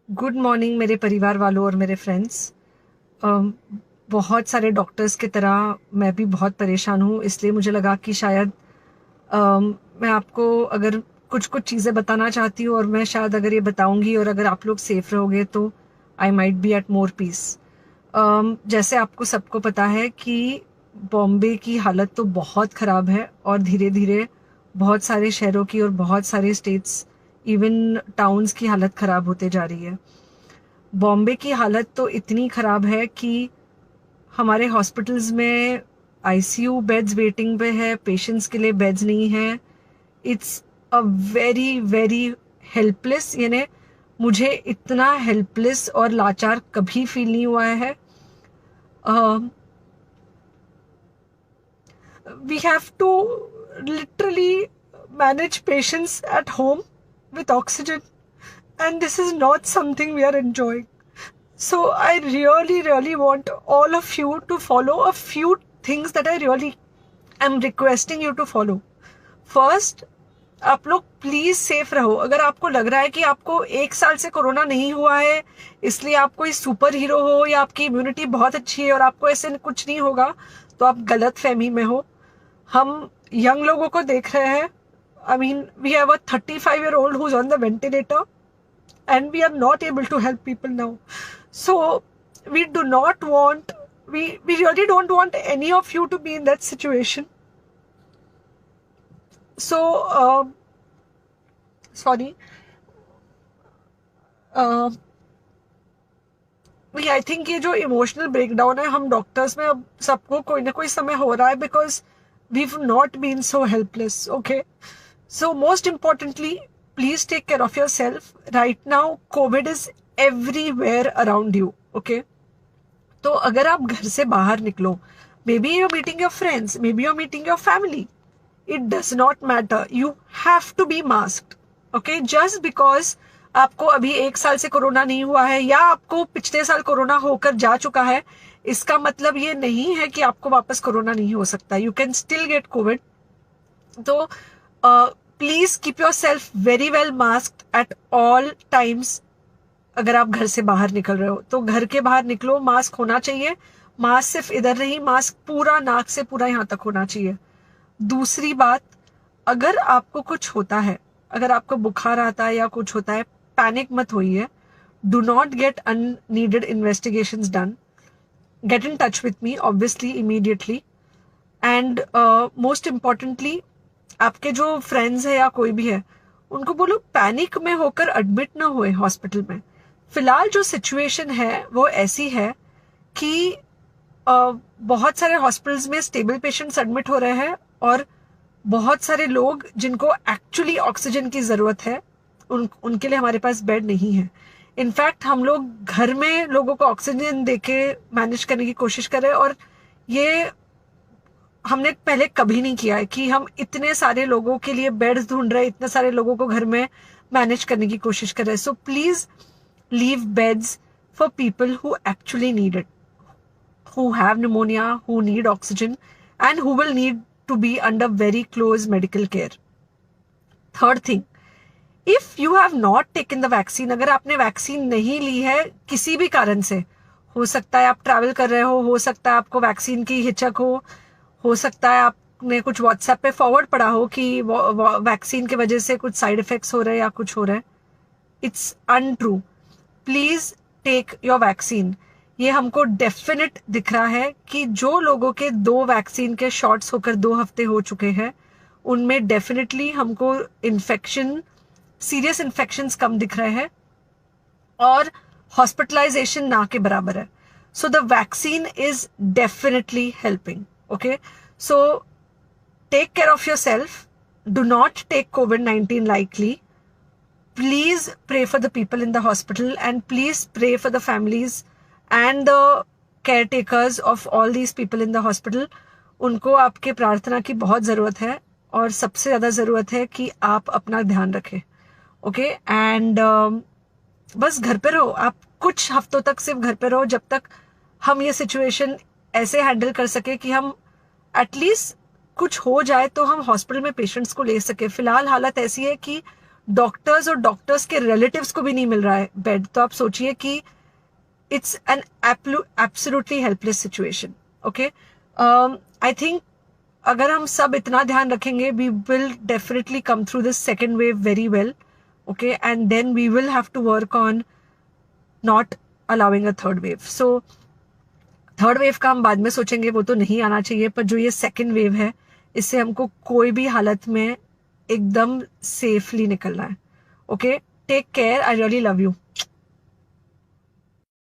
Good morning मेरे परिवार वालों और मेरे फ्रेंड्स। बहुत सारे डॉक्टर्स की तरह मैं भी बहुत परेशान हूँ, इसलिए मुझे लगा कि शायद मैं आपको अगर कुछ कुछ चीज़ें बताना चाहती हूँ और मैं शायद अगर ये बताऊँगी और अगर आप लोग सेफ रहोगे तो I might be at more peace. जैसे आपको सबको पता है कि बॉम्बे की हालत तो बहुत ख़राब है और धीरे धीरे बहुत सारे शहरों की और बहुत सारे स्टेट्स इवन टाउन्स की हालत ख़राब होते जा रही है। बॉम्बे की हालत तो इतनी ख़राब है कि हमारे हॉस्पिटल्स में आईसीयू बेड्स वेटिंग पे है, पेशेंट्स के लिए बेड्स नहीं है। It's a very very helpless, यानी मुझे इतना हेल्पलेस और लाचार कभी फील नहीं हुआ है। We have to literally manage patients at home with oxygen, and this is not something we are enjoying. So I really want all of you to follow a few things that I really am requesting you to follow. First, आप लोग please safe रहो। अगर आपको लग रहा है कि आपको 1 साल से कोरोना नहीं हुआ है इसलिए आप कोई सुपर हीरो हो या आपकी इम्यूनिटी बहुत अच्छी है और आपको ऐसे कुछ नहीं होगा, तो आप गलत फहमी में हो। हम यंग लोगों को देख रहे हैं। I mean, we have a 35-year-old who's on the ventilator and we are not able to help people now. So we do not want, we really don't want any of you to be in that situation. So, sorry. I think ये जो emotional breakdown है हम doctors में अब सबको कोई ना कोई समय हो रहा है because we not been so helpless. Okay, so most importantly please take care of yourself. Right now COVID is everywhere around you. Okay, तो अगर आप घर से बाहर निकलो, maybe you're meeting your friends, maybe you're meeting your family, it does not matter, you have to be masked. Okay, just because आपको अभी 1 साल से कोरोना नहीं हुआ है या आपको पिछले साल कोरोना होकर जा चुका है, इसका मतलब ये नहीं है कि आपको वापस कोरोना नहीं हो सकता। You can still get COVID. तो please keep yourself very well masked at all times. अगर आप घर से बाहर निकल रहे हो तो घर के बाहर निकलो, मास्क होना चाहिए। मास्क सिर्फ इधर नहीं, मास्क पूरा नाक से पूरा यहाँ तक होना चाहिए। दूसरी बात, अगर आपको कुछ होता है, अगर आपको बुखार आता है या कुछ होता है, पैनिक मत होइए। Do not get unneeded investigations done. Get in touch with me obviously immediately. And most importantly, आपके जो फ्रेंड्स है या कोई भी है उनको बोलो पैनिक में होकर एडमिट ना हुए हॉस्पिटल में। फिलहाल जो सिचुएशन है वो ऐसी है कि बहुत सारे हॉस्पिटल्स में स्टेबल पेशेंट्स एडमिट हो रहे हैं और बहुत सारे लोग जिनको एक्चुअली ऑक्सीजन की जरूरत है उनके लिए हमारे पास बेड नहीं है। इनफैक्ट हम लोग घर में लोगों को ऑक्सीजन देके मैनेज करने की कोशिश कर रहे हैं और ये हमने पहले कभी नहीं किया है कि हम इतने सारे लोगों के लिए बेड्स ढूंढ रहे हैं, इतने सारे लोगों को घर में मैनेज करने की कोशिश कर रहे हैं। So please leave beds for people who actually need it, who have pneumonia, who need oxygen, and who will need to be under very close medical care. Third thing, if you have not taken the vaccine, अगर आपने vaccine नहीं ली है किसी भी कारण से, हो सकता है आप ट्रैवल कर रहे हो सकता है आपको वैक्सीन की हिचक हो सकता है आपने कुछ व्हाट्सएप पे फॉरवर्ड पढ़ा हो कि वैक्सीन की वजह से कुछ साइड इफेक्ट्स हो रहे हैं या कुछ हो रहा है। It's untrue. Please take your vaccine. ये हमको डेफिनेट दिख रहा है कि जो लोगों के 2 वैक्सीन के शॉट्स होकर 2 हफ्ते हो चुके हैं उनमें डेफिनेटली हमको इन्फेक्शन, सीरियस इन्फेक्शंस कम दिख रहे हैं और हॉस्पिटलाइजेशन ना के बराबर है। So the vaccine is definitely helping. Okay, so take care of yourself, do not take COVID-19 lightly. Please pray for the people in the hospital and please pray for the families and the caretakers of all these people in the hospital. उनको आपके प्रार्थना की बहुत ज़रूरत है और सबसे ज़्यादा ज़रूरत है कि आप अपना ध्यान रखें। ओके, एंड बस घर पे रहो। आप कुछ हफ्तों तक सिर्फ घर पे रहो जब तक हम ये सिचुएशन ऐसे हैंडल कर सके कि हम एटलीस्ट कुछ हो जाए तो हम हॉस्पिटल में पेशेंट्स को ले सके। फिलहाल हालत ऐसी है कि डॉक्टर्स और डॉक्टर्स के रिलेटिव्स को भी नहीं मिल रहा है बेड, तो आप सोचिए कि it's an absolutely helpless situation. Okay, I think अगर हम सब इतना ध्यान रखेंगे, we will definitely come through this second wave very well. Okay, and then we will have to work on not allowing a third wave. So third wave का हम बाद में सोचेंगे, वो तो नहीं आना चाहिए, पर जो ये सेकेंड वेव है, इससे हमको कोई भी हालत में एकदम सेफली निकलना है. Okay, take care, I really love you.